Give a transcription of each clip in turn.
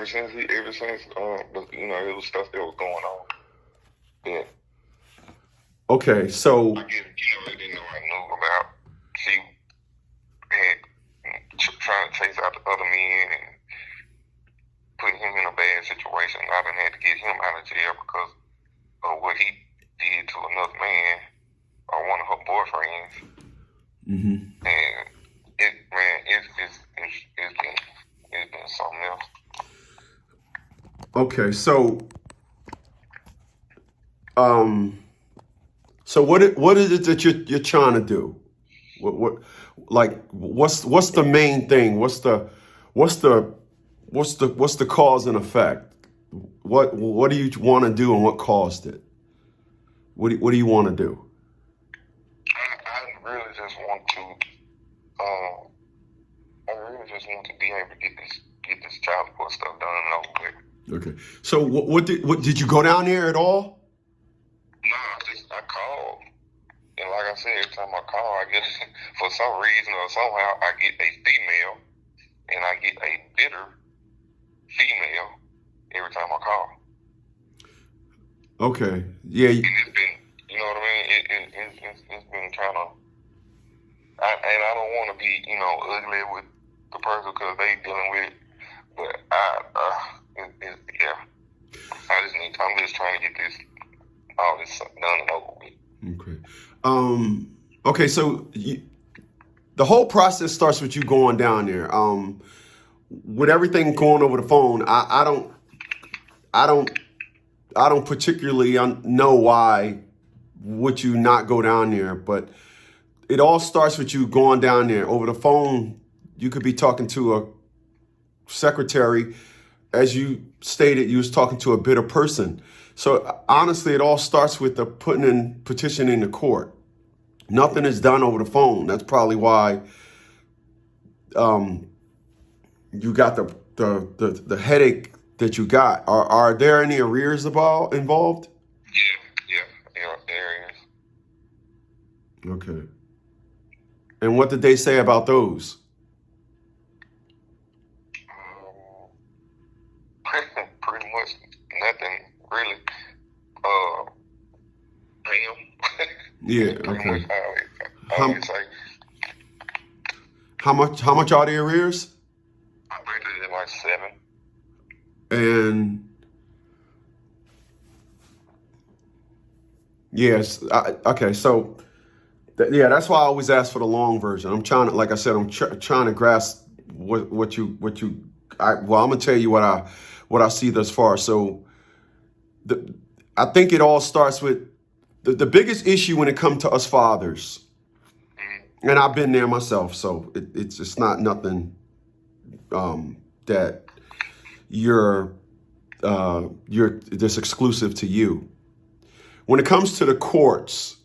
it was stuff that was going on. Yeah. Okay, so I guess, I didn't know I knew about. She had trying to chase out the other men and put him in a bad situation. I done had to get him out of jail because of what he did to another man or one of her boyfriends. And it's been something else. okay, so what is it that you're trying to do? What's the main thing? What's the cause and effect? What do you want to do and what caused it? What do you want to do? I really just want to be able to get this child support stuff done and over with. Okay. So what did you go down there at all? No, I called. And like I said, every time I call, I get, for some reason or somehow, I get a female and I get a bitter female every time I call. Okay. Yeah. And it's been, you know what I mean? It's been kind of, and I don't want to be, ugly with the person because they dealing with it. But I'm just trying to get all this done and over with. Okay. Okay. So the whole process starts with you going down there. With everything going over the phone, I don't particularly know why would you not go down there, but it all starts with you going down there over the phone. You could be talking to a secretary. As you stated, you was talking to a bitter person. So honestly, it all starts with the putting in petition in the court. Nothing is done over the phone. That's probably why you got the headache that you got. Are there any arrears involved? Yeah, there is. Okay. And what did they say about those? Pretty much nothing, really. Damn. Yeah. Pretty Okay. much I always say. How much are the arrears? I think it's like 7. And yes, okay. So that's why I always ask for the long version. I'm trying to, like I said, I'm trying to grasp what you. I'm gonna tell you what I see thus far. So I think it all starts with the biggest issue when it comes to us fathers. And I've been there myself, so it's not nothing that you're this exclusive to you. When it comes to the courts,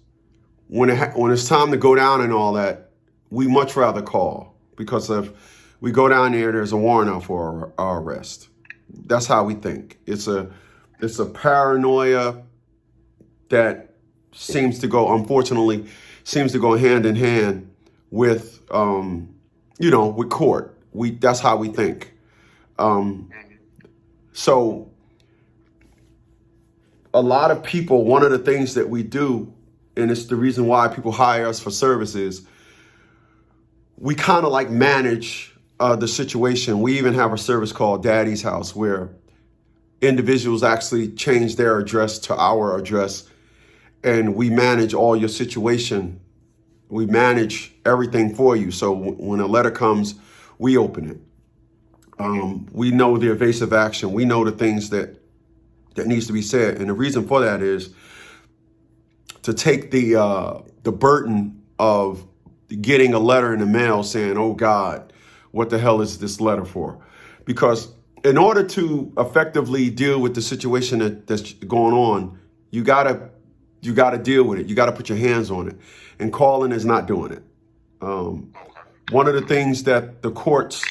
when it's time to go down and all that, we much rather call, because if we go down there's a warrant out for our arrest. That's how we think. It's a paranoia that unfortunately seems to go hand in hand with with court. That's how we think. So a lot of people, one of the things that we do, and it's the reason why people hire us for services, we kind of like manage the situation. We even have a service called Daddy's House, where individuals actually change their address to our address, and we manage all your situation. We manage everything for you. So when a letter comes, we open it. We know the evasive action. We know the things that needs to be said. And the reason for that is to take the burden of getting a letter in the mail saying, oh God, what the hell is this letter for? Because in order to effectively deal with the situation that's going on, you gotta deal with it. You gotta put your hands on it. And calling is not doing it. One of the things that the courts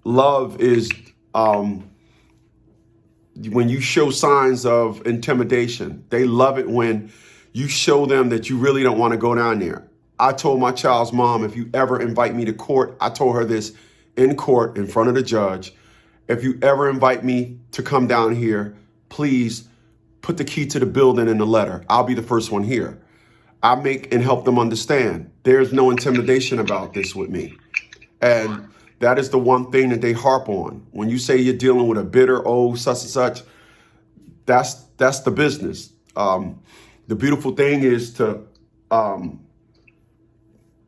love is when you show signs of intimidation. They love it when you show them that you really don't want to go down there. I told my child's mom, if you ever invite me to court, I told her this in court in front of the judge, if you ever invite me to come down here, please put the key to the building in the letter. I'll be the first one here. I make and help them understand there's no intimidation about this with me. And that is the one thing that they harp on. When you say you're dealing with a bitter, such and such, that's the business. The beautiful thing is to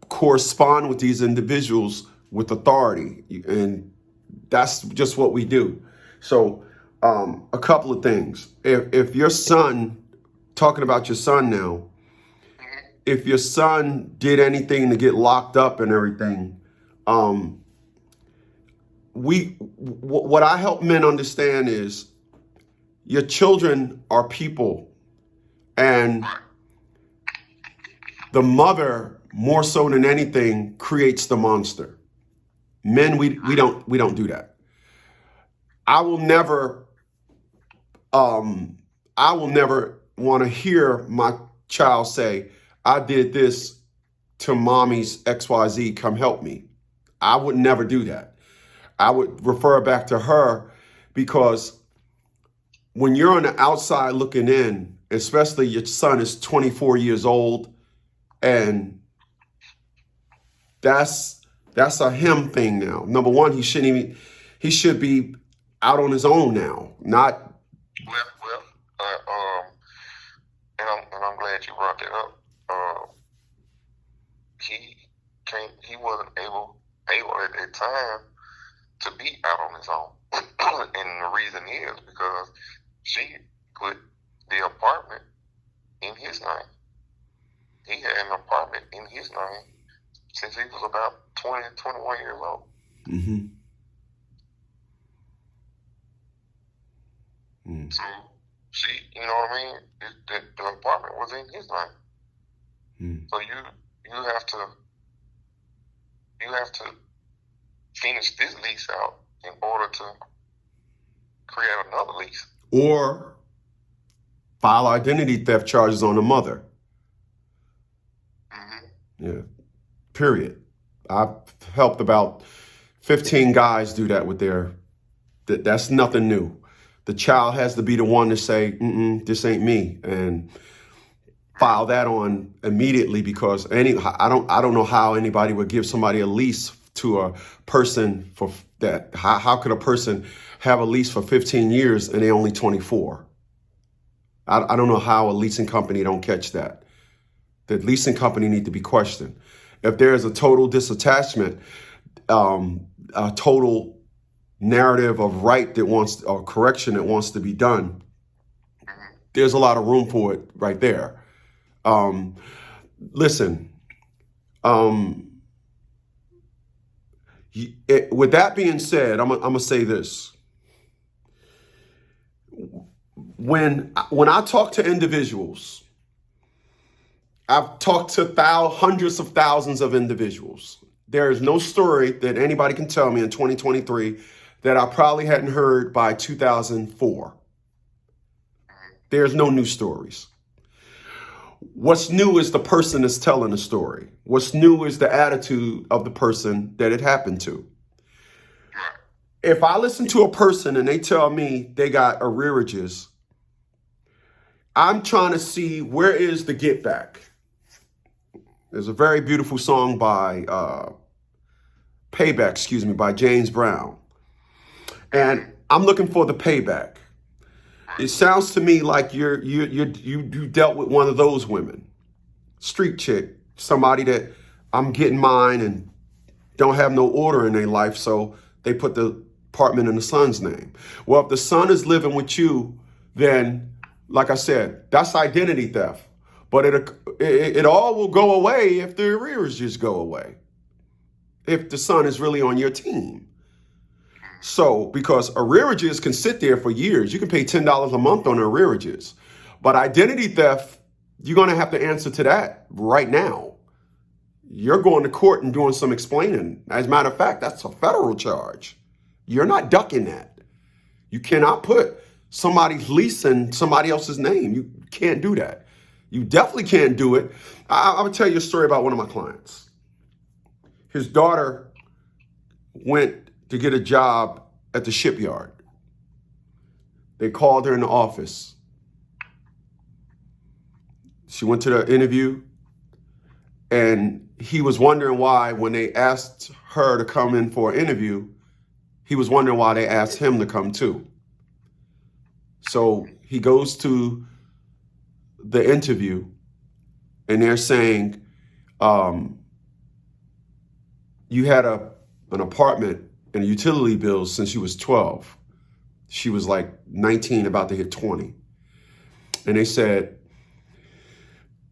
correspond with these individuals with authority. And that's just what we do. So a couple of things. If your son, talking about your son now, if your son did anything to get locked up and everything, what I help men understand is your children are people, and the mother, more so than anything, creates the monster. Men, we don't do that. I will never want to hear my child say, I did this to mommy's XYZ, come help me. I would never do that. I would refer back to her, because when you're on the outside looking in, especially your son is 24 years old, and that's a him thing now. Number one, he should be out on his own now, not. And I'm glad you brought that up. He wasn't able at that time to be out on his own. And the reason is because she put the apartment in his name. He had an apartment in his name since he was about 20, 21 years old. Mm-hmm. Mm. So she, you know what I mean? The apartment was in his name. Mm. So you have to finish this lease out in order to create another lease. Or file identity theft charges on the mother. Mm-hmm. Yeah. Period. I've helped about 15 guys do that with that's nothing new. The child has to be the one to say, this ain't me, and file that on immediately, because I don't know how anybody would give somebody a lease to a person for that. How could a person have a lease for 15 years and they're only 24? I don't know how a leasing company don't catch that. The leasing company need to be questioned. If there is a total disattachment, a total narrative of right or correction that wants to be done, there's a lot of room for it right there. Listen, with that being said, I'm gonna say this. When I talk to individuals, I've talked to hundreds of thousands of individuals. There is no story that anybody can tell me in 2023 that I probably hadn't heard by 2004. There's no new stories. What's new is the person that's telling the story. What's new is the attitude of the person that it happened to. If I listen to a person and they tell me they got arrearages, I'm trying to see, where is the get back? There's a very beautiful song by Payback, by James Brown. And I'm looking for the payback. It sounds to me like you dealt with one of those women, street chick, somebody that I'm getting mine and don't have no order in their life, so they put the apartment in the son's name. Well, if the son is living with you, then, like I said, that's identity theft. But it all will go away if the arrears just go away, if the son is really on your team. So, because arrearages can sit there for years. You can pay $10 a month on arrearages. But identity theft, you're going to have to answer to that right now. You're going to court and doing some explaining. As a matter of fact, that's a federal charge. You're not ducking that. You cannot put somebody's lease in somebody else's name. You can't do that. You definitely can't do it. I would tell you a story about one of my clients. His daughter went to get a job at the shipyard. They called her in the office. She went to the interview, and he was wondering why, when they asked her to come in for an interview, he was wondering why they asked him to come too. So he goes to the interview, and they're saying, you had an apartment and utility bills since you was 12. She was like 19, about to hit 20. And they said,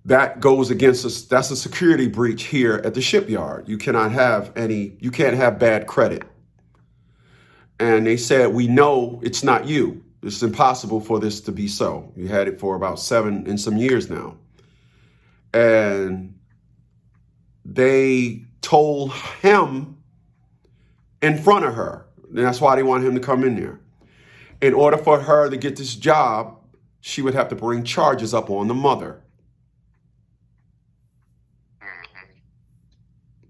that goes against us. That's a security breach here at the shipyard. You can't have bad credit. And they said, we know it's not you. It's impossible for this to be so. You had it for about 7 and some years now. And they told him in front of her, and that's why they wanted him to come in there. In order for her to get this job, she would have to bring charges up on the mother.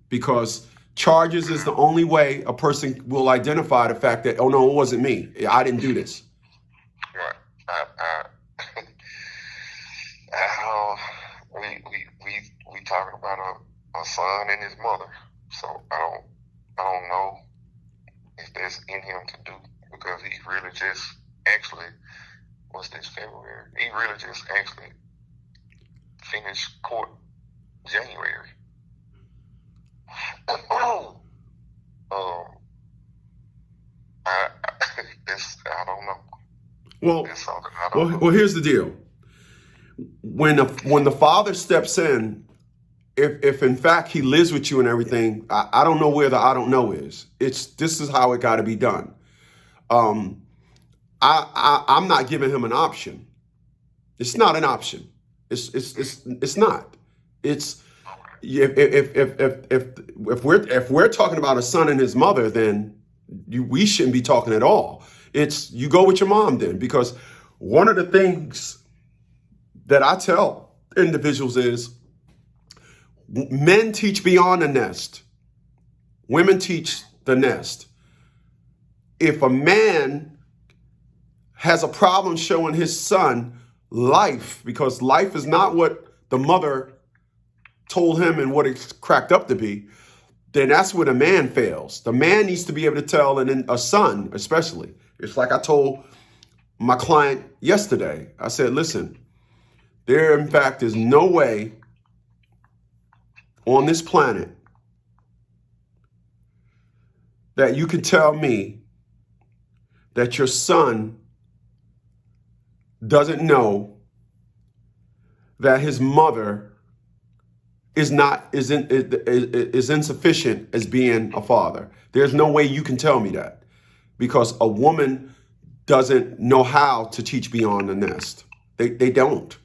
Because charges is the only way a person will identify the fact that, oh no, it wasn't me. I didn't do this. Right. We talking about a son and his mother. So I don't know if that's in him to do, because he really just actually, what's this, February? He really just actually finished court January. I don't know. Well, That's something I don't know. well, here's the deal. When the father steps in, if in fact he lives with you and everything, I don't know where the I don't know is. This is how it got to be done. I'm not giving him an option. It's not an option. It's not. It's if we're talking about a son and his mother, then we shouldn't be talking at all. It's you go with your mom then, because one of the things that I tell individuals is men teach beyond the nest. Women teach the nest. If a man has a problem showing his son life, because life is not what the mother told him and what it's cracked up to be, then that's where the man fails. The man needs to be able to tell, and then a son especially. It's like I told my client yesterday. I said, listen, there in fact is no way on this planet that you can tell me that your son doesn't know that his mother is insufficient as being a father. There's no way you can tell me that, because a woman doesn't know how to teach beyond the nest. They don't.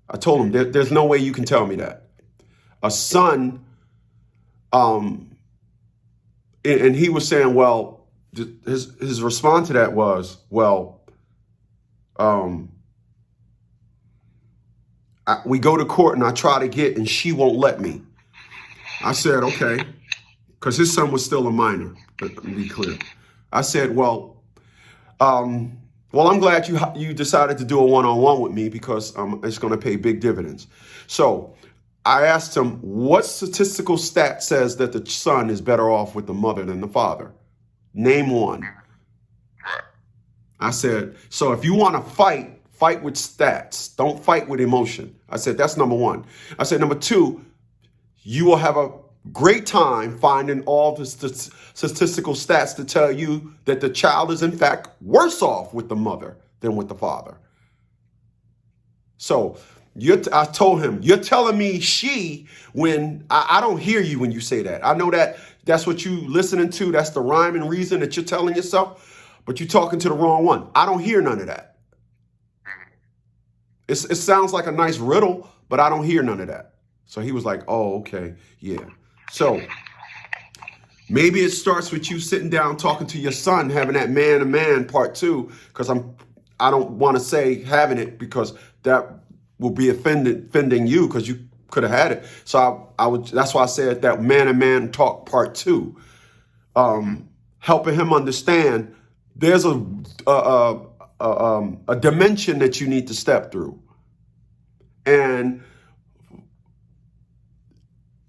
I told him there's no way you can tell me that. A son, and he was saying, well, his response to that was, well, we go to court and I try to get, and she won't let me. I said, okay, because his son was still a minor, to be clear. I said, well, I'm glad you decided to do a one-on-one with me, because it's going to pay big dividends. So I asked him, what statistical stat says that the son is better off with the mother than the father? Name one. I said, so if you want to fight with stats. Don't fight with emotion. I said, that's number one. I said, number two, you will have a great time finding all the statistical stats to tell you that the child is in fact worse off with the mother than with the father. So I told him, you're telling me she, when I don't hear you when you say that. I know that's what you listening to. That's the rhyme and reason that you're telling yourself, but you're talking to the wrong one. I don't hear none of that. It sounds like a nice riddle, but I don't hear none of that. So he was like, oh, okay, yeah. So maybe it starts with you sitting down, talking to your son, having that man-to-man part two, because I don't want to say having it, because that will be offending you, because you could have had it. So that's why I said that man-to-man talk part two, helping him understand there's a dimension that you need to step through. And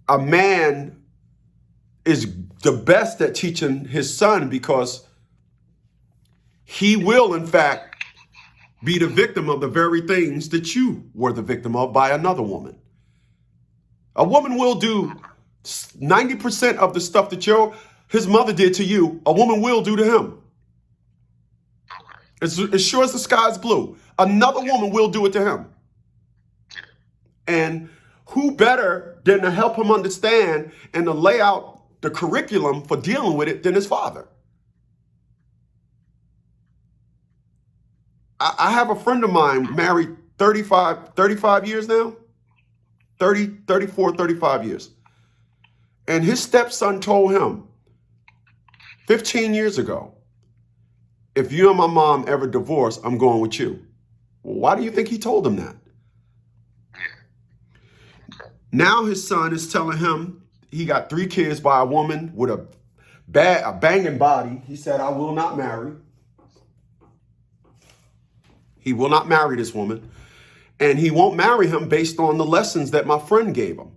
a man is the best at teaching his son, because he will, in fact, be the victim of the very things that you were the victim of by another woman. A woman will do 90% of the stuff that his mother did to you. A woman will do to him. As sure as the sky's blue, another woman will do it to him. And who better than to help him understand and to lay out the curriculum for dealing with it than his father? I have a friend of mine married 35 years now, 34, 35 years. And his stepson told him 15 years ago, if you and my mom ever divorce, I'm going with you. Well, why do you think he told him that? Now his son is telling him he got 3 kids by a woman with a banging body. He said, I will not marry. He will not marry this woman. And he won't marry him based on the lessons that my friend gave him.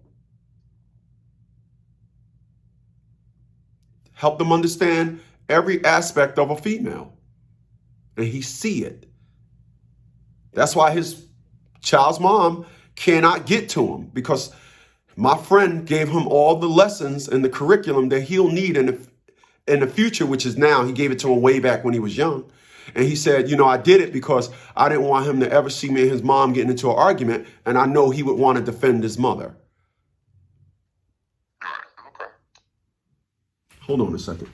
Help them understand every aspect of a female. And he see it. That's why his child's mom cannot get to him, because my friend gave him all the lessons and the curriculum that he'll need in the future, which is now. He gave it to him way back when he was young. And he said, I did it because I didn't want him to ever see me and his mom getting into an argument. And I know he would want to defend his mother. Okay. Hold on a second.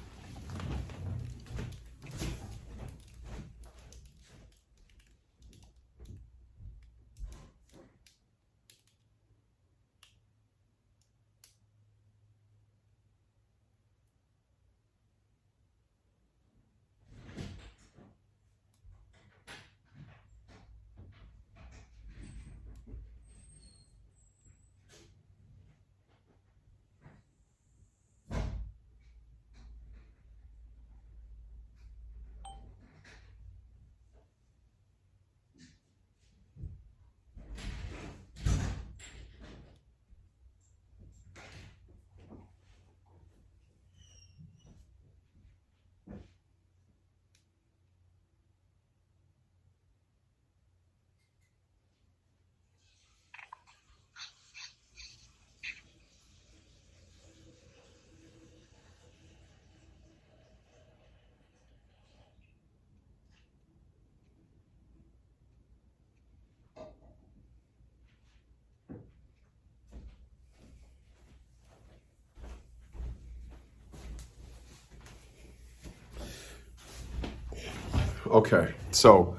Okay, so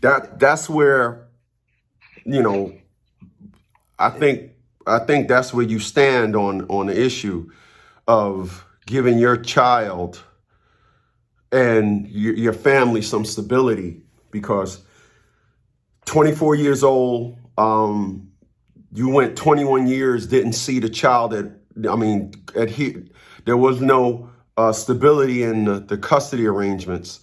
that's where, I think that's where you stand on the issue of giving your child and your family some stability, because 24 years old, you went 21 years, didn't see the child there was no stability in the custody arrangements.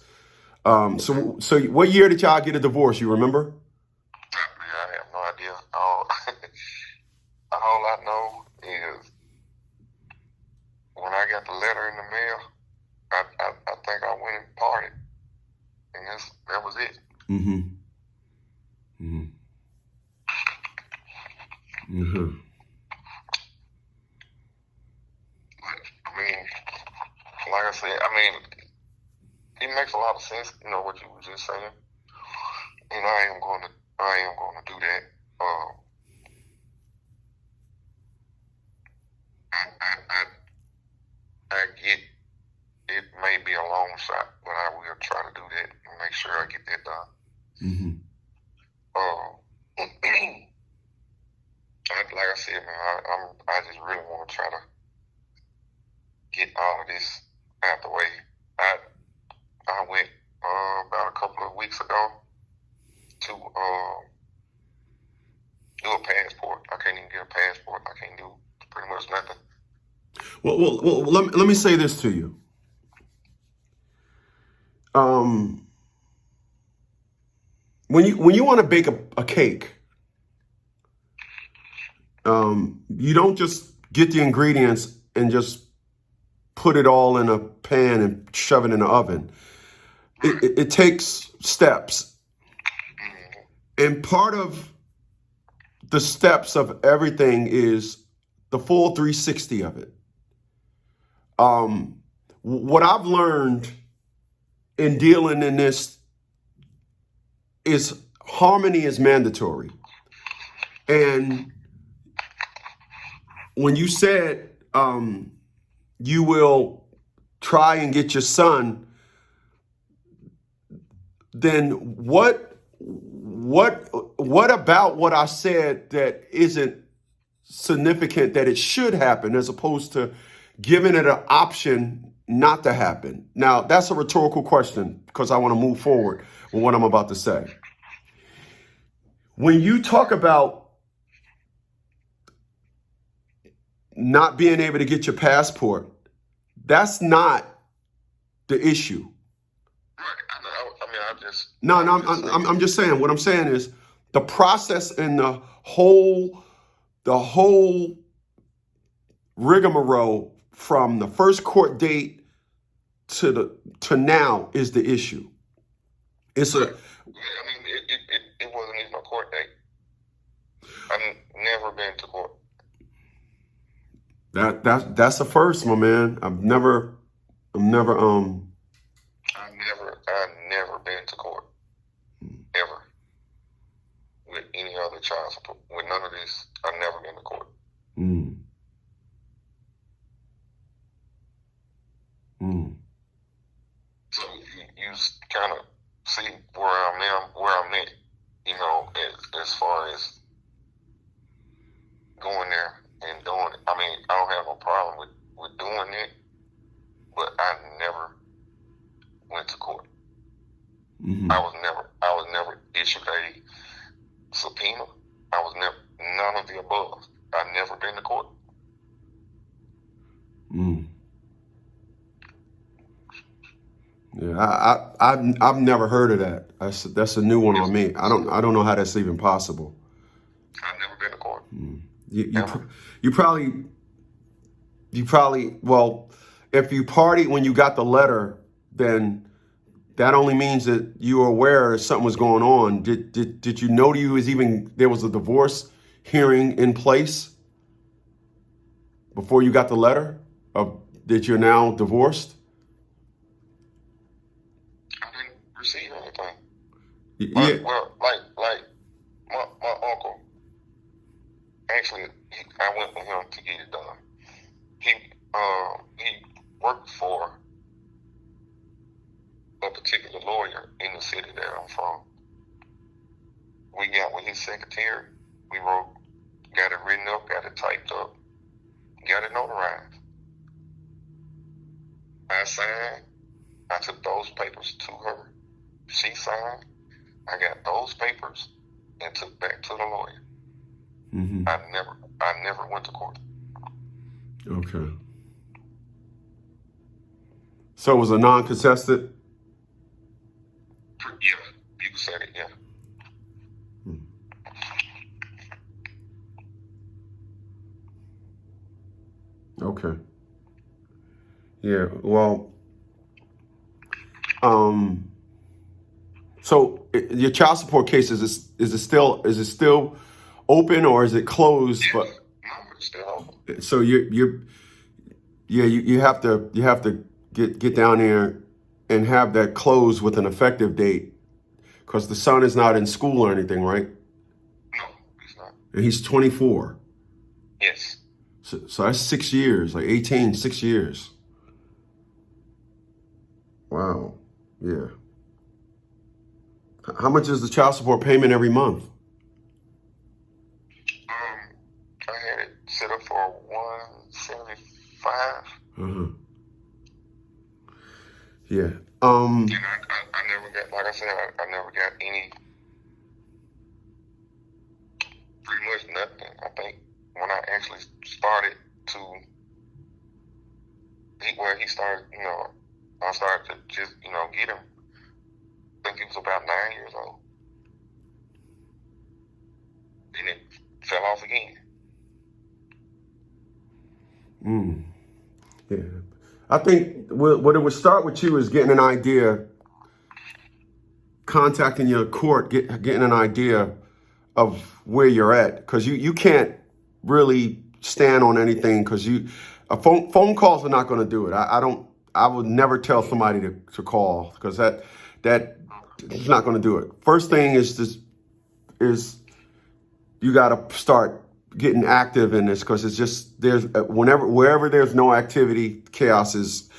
So what year did y'all get a divorce? You remember? I have no idea. All I know is when I got the letter in the mail, I think I went and parted, and that was it. Mm-hmm. Mm-hmm. Mm-hmm. Like I said, it makes a lot of sense, what you were just saying. And I am going to do that. I get it may be a long shot, but I will try to do that and make sure I get that done. Mm-hmm. Like I said, man, I just really want to try to get all of this out the way. I went about a couple of weeks ago to do a passport. I can't even get a passport. I can't do pretty much nothing. Well, let me say this to you. um, when you want to bake a cake, you don't just get the ingredients and just put it all in a pan and shove it in the oven. It takes steps, and part of the steps of everything is the full 360 of it. What I've learned in dealing in this is harmony is mandatory. And when you said you will try and get your son, then what about what I said that isn't significant that it should happen as opposed to giving it an option not to happen? Now, that's a rhetorical question because I want to move forward with what I'm about to say. When you talk about not being able to get your passport, that's not the issue. No, I'm just saying. What I'm saying is the process and the whole rigmarole from the first court date to now is the issue. It wasn't even a court date. I've never been to court. That's a first, my man. I've never been to court. Ever. With any other child support. With none of this, I've never been to court. So you kind of see where I'm at, as far as going there and doing it. I mean, I don't have no problem with doing it, but I never went to court. I was never issued a subpoena. I was never none of the above. I've never been to court. Yeah, I've never heard of that. That's a new one on me. I don't know how that's even possible. I've never been to court. You probably well, if you partied when you got the letter, then that only means that you were aware something was going on. Did you know there was a divorce hearing in place before you got the letter that you're now divorced? I didn't receive anything. Yeah. Well, like my uncle. Actually, I went with him to get it done. He worked for a particular lawyer in the city that I'm from. We got with his secretary. We got it written up, got it typed up, got it notarized. I signed. I took those papers to her. She signed. I got those papers and took back to the lawyer. I never went to court. Okay. So it was a non-contested? Yeah, you can say it, yeah. Okay. Yeah, well, so your child support case, is it still open or is it closed? Yes. But No, it's still open. so you have to get down there and have that closed with an effective date because the son is not in school or anything, right? No, he's not. And he's 24. Yes. So that's 6 years, like 6 years. Wow. Yeah. How much is the child support payment every month? I had it set up for $175. Yeah. And I never got, like I said, I never got any, pretty much nothing. I think when I actually started he started, I started to just, get him. think he was about 9 years old. And it fell off again. Yeah. I think what it would start with you is getting an idea, contacting your court, getting an idea of where you're at, because you can't really stand on anything, because phone calls are not going to do it. I would never tell somebody to call, because that is not going to do it. First thing is you got to start getting active in this, because it's just wherever there's no activity, chaos is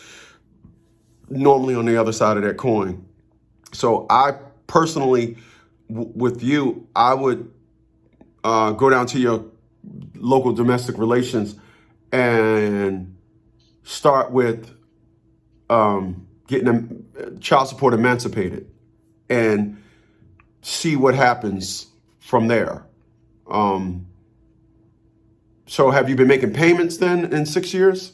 normally on the other side of that coin. So I personally, with you, I would go down to your local domestic relations and start with getting them child support emancipated and see what happens from there. So have you been making payments then in 6 years?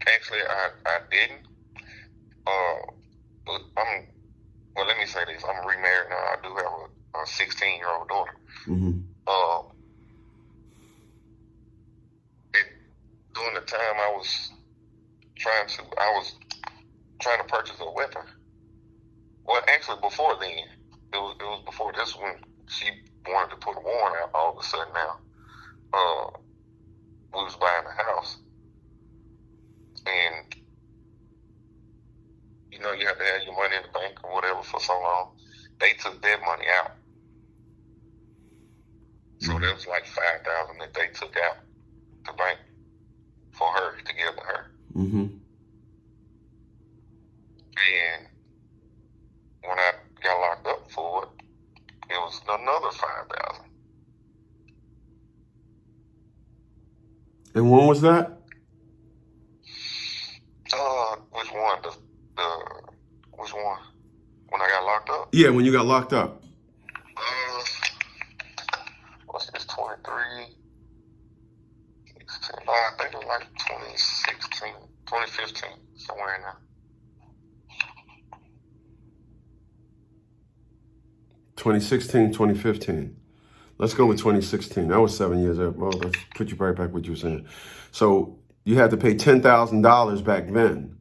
Actually, I didn't. But well, let me say this. I'm remarried now. I do have a 16-year-old daughter. Mm-hmm. During the time I was trying to purchase a weapon. Well, actually, before then, it was before this when she wanted to put a warrant out. All of a sudden now, we was buying a house, and you know you have to have your money in the bank or whatever for so long. They took that money out, so there was like $5,000 that they took out the bank for her to give to her. Mm-hmm. And when I got locked up for it, it was another $5,000. And when was that? Which one? Which one? When I got locked up? Yeah, when you got locked up. What's this? 23? 16, I think it was like 2016, 2015, somewhere in there. 2016, 2015. Let's go with 2016. That was 7 years old. Well, let's put you right back what you were saying. So you had to pay $10,000 back then.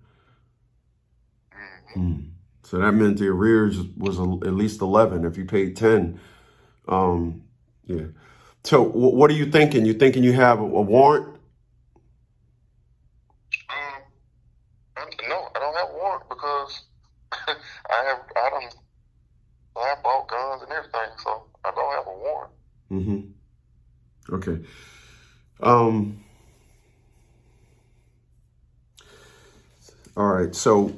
Mm-hmm. So that meant the arrears was at least 11 if you paid 10. Yeah. So what are you thinking? You thinking you have a warrant? No, I don't have a warrant because I bought guns and everything, so I don't have a warrant. Mm-hmm. Okay. All right. So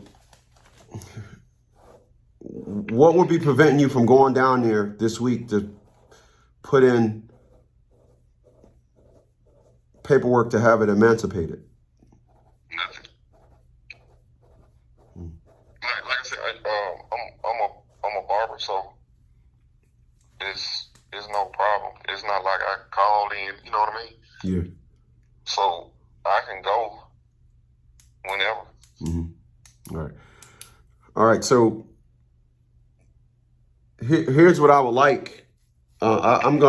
what would be preventing you from going down there this week to put in paperwork to have it emancipated? Nothing. Like I said, I'm a barber, so it's no problem. It's not like I called in, you know what I mean? Yeah. So I can go whenever. Mm-hmm. All right. All right. So here's what I would like. I would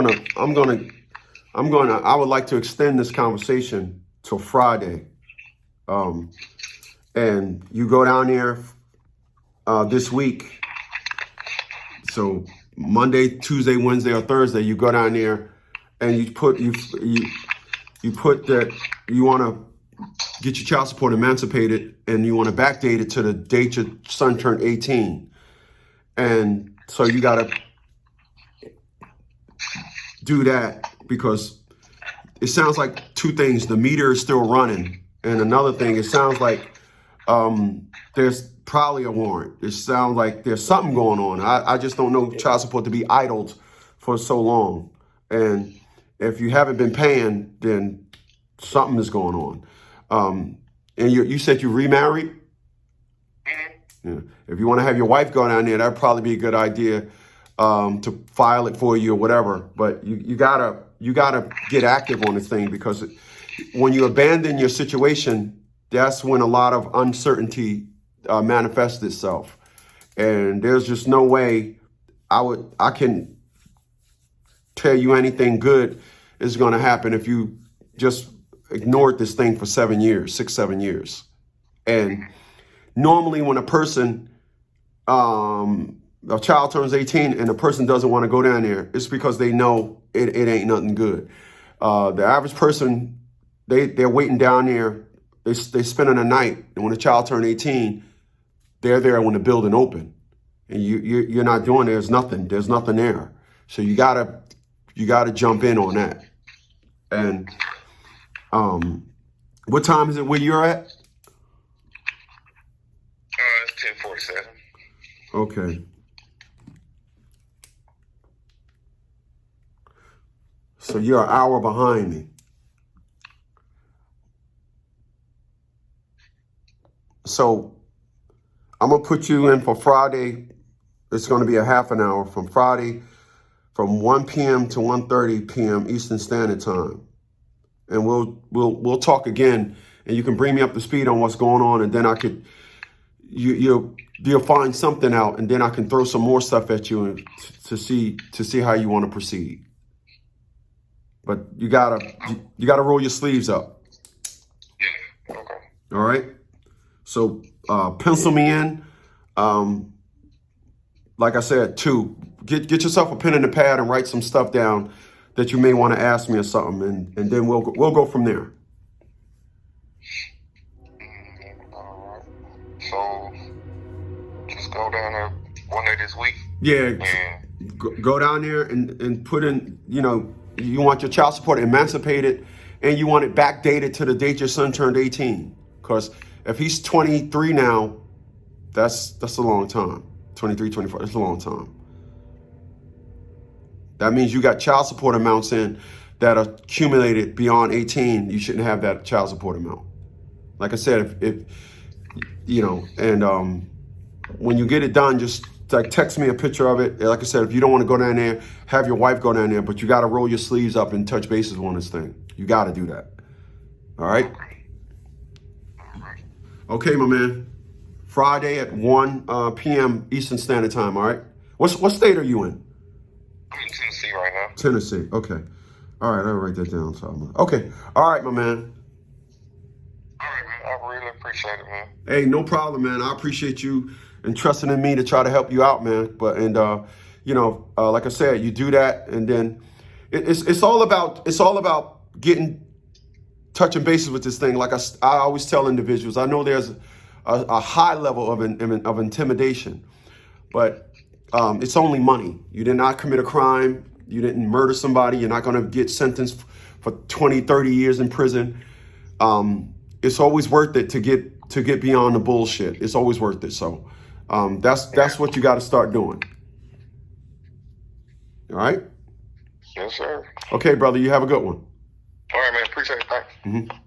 like to extend this conversation till Friday. And you go down there this week. So Monday, Tuesday, Wednesday, or Thursday, you go down there and you put that you want to get your child support emancipated, and you want to backdate it to the date your son turned 18. And so you got to do that, because it sounds like two things. The meter is still running. And another thing, it sounds like there's probably a warrant. It sounds like there's something going on. I just don't know child support to be idled for so long. And if you haven't been paying, then something is going on. And you said you remarried? Yeah. If you want to have your wife go down there, that'd probably be a good idea to file it for you or whatever. But you gotta get active on this thing, because when you abandon your situation, that's when a lot of uncertainty manifests itself. And there's just no way I can tell you anything good is going to happen if you just ignored this thing for 7 years, 6, 7 years. And normally when a child turns 18 and a person doesn't want to go down there, it's because they know it ain't nothing good. The average person, they're waiting down there. They spending a night, and when a child turns 18, they're there when the building open, and you're not doing. There's nothing there. So you gotta jump in on that. And what time is it where you're at? It's 10:47. Okay. So you're an hour behind me. So I'm going to put you in for Friday. It's going to be a half an hour from Friday from 1 p.m. to 1:30 p.m. Eastern Standard Time. And we'll talk again, and you can bring me up to speed on what's going on, and then I could you'll find something out, and then I can throw some more stuff at you to see how you want to proceed. But you gotta roll your sleeves up. Yeah. Okay. All right. So pencil me in. Like I said, too, get yourself a pen and a pad and write some stuff down that you may want to ask me or something, and then we'll go from there. All right. So just go down there one day this week. Yeah. Go down there and put in, you want your child support emancipated, and you want it backdated to the date your son turned 18. Because if he's 23 now, that's a long time. 23, 24, that's a long time. That means you got child support amounts in that are accumulated beyond 18. You shouldn't have that child support amount. Like I said, if when you get it done, just like text me a picture of it. Like I said, if you don't want to go down there, have your wife go down there, but you got to roll your sleeves up and touch bases on this thing. You got to do that. All right? Okay, my man. Friday at 1 p.m. Eastern Standard Time, all right? What state are you in? I'm in Tennessee right now. Tennessee, okay. All right, I'll write that down. Okay, all right, my man. All right, man. I really appreciate it, man. Hey, no problem, man. I appreciate you and trusting in me to try to help you out, man. But like I said, you do that, and then it's all about touching bases with this thing. Like I always tell individuals, I know there's a high level of intimidation, but it's only money. You did not commit a crime. You didn't murder somebody. You're not going to get sentenced for 20, 30 years in prison. It's always worth it to get beyond the bullshit. It's always worth it. So that's what you got to start doing. All right? Yes, sir. Okay, brother. You have a good one. All right, man. Appreciate it. Thanks. Mm-hmm.